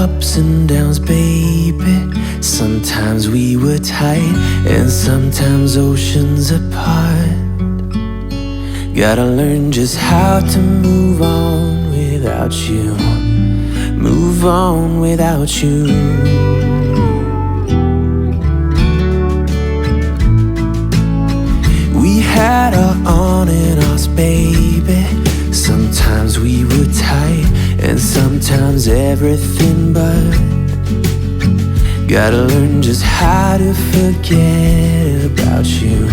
ups and downs, baby. Sometimes we were tight, and sometimes oceans apart. Gotta learn just how to move on without you. Move on without you. We had our on and offs, baby. Sometimes we were tight, and sometimes everything but. Gotta learn just how to forget about you.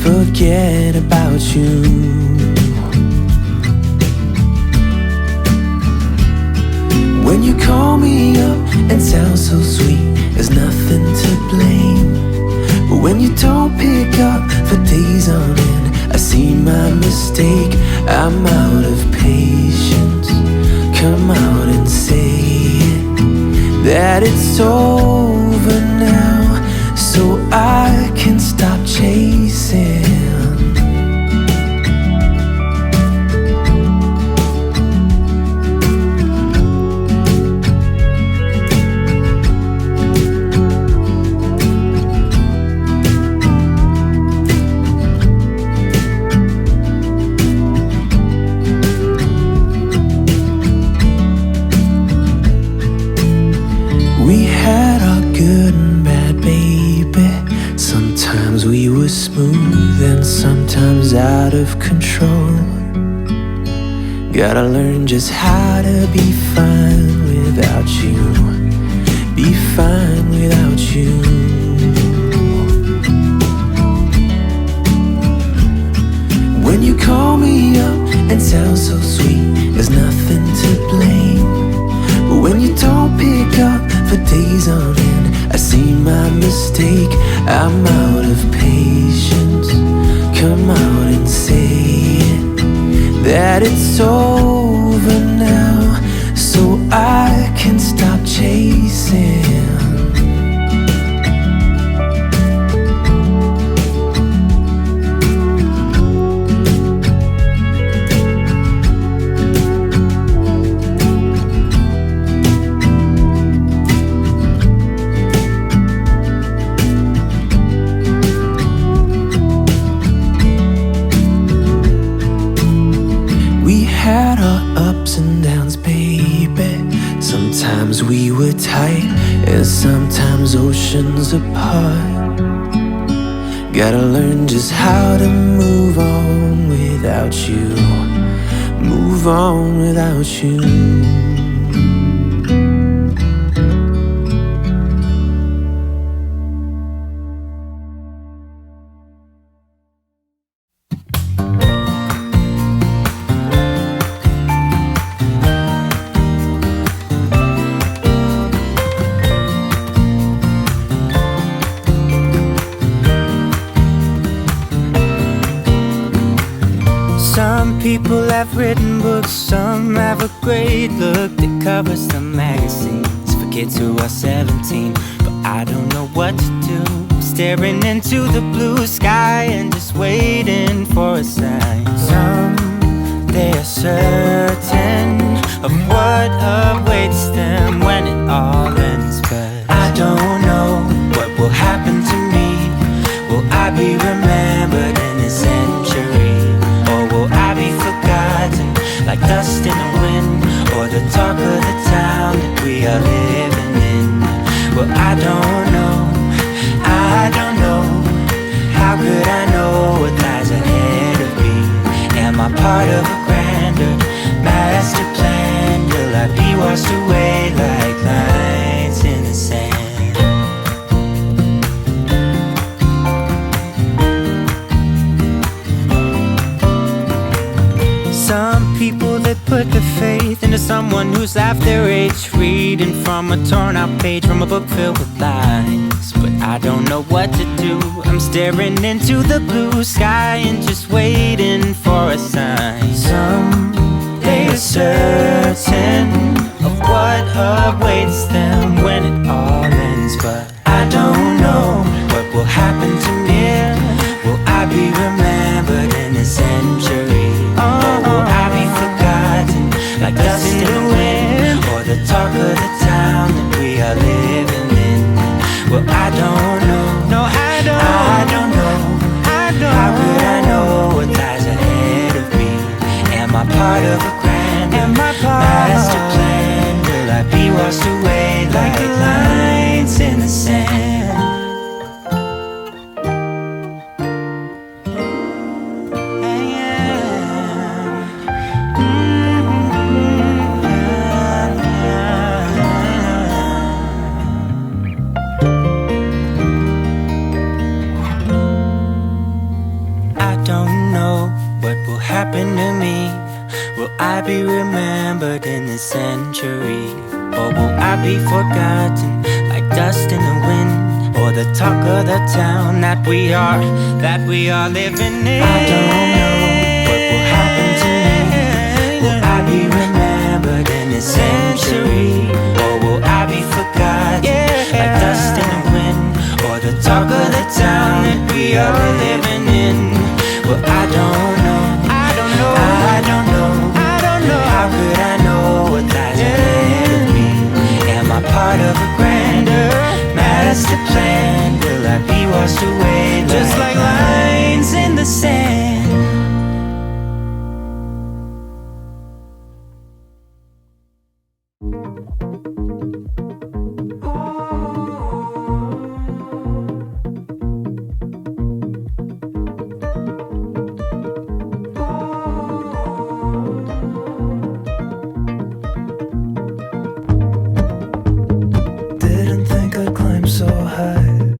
Forget about you. When you call me up and sound so sweet, there's nothing to blame. But when you don't pick up for days on end, I see my mistake. I'm out of patience. Come out and say it, that it's over now, so I can stop chasing. We had our good and bad, baby. Sometimes we were smooth and sometimes out of control. Gotta learn just how to be fine without you. Be fine without you. When you call me up and sound so sweet, there's nothing to blame. But when you don't pick up for days on end, I see my mistake. I'm out of patience. Come out and say it, that it's over now, so I can stop chasing. Had our ups and downs, baby. Sometimes we were tight, and sometimes oceans apart. Gotta learn just how to move on without you. Move on without you. Some people have written books, some have a great look that covers the magazines for kids who are 17. But I don't know what to do, staring into the blue sky and just waiting for a sign. Some, they are certain of what awaits them when it all ends. But I don't know what will happen to me. Will I be remembered in a century? Like dust in the wind, or the talk of the town that we are living in. Well, I don't know, I don't know. How could I know what lies ahead of me? Am I part of a grander master plan? Will I be washed away like lines in the sand? Some people that put their faith into someone who's half their age, reading from a torn out page from a book filled with lies. But I don't know what to do. I'm staring into the blue sky and just waiting for a sign. Some, they are certain of what awaits them when it all ends. But I don't know what will happen to me. Will I be remembered in a century? Or will I be forgotten like dust in the wind? Or the talk of the town that we are living in? Well, I don't know. No, I don't know. How could I know what lies ahead of me? Am I part of a grand master plan? Will I be washed away like lines in the sand? Happen to me? Will I be remembered in this century? Or will I be forgotten like dust in the wind? Or the talk of the town that we are living in? I don't know what will happen to me. Will I be remembered in this century?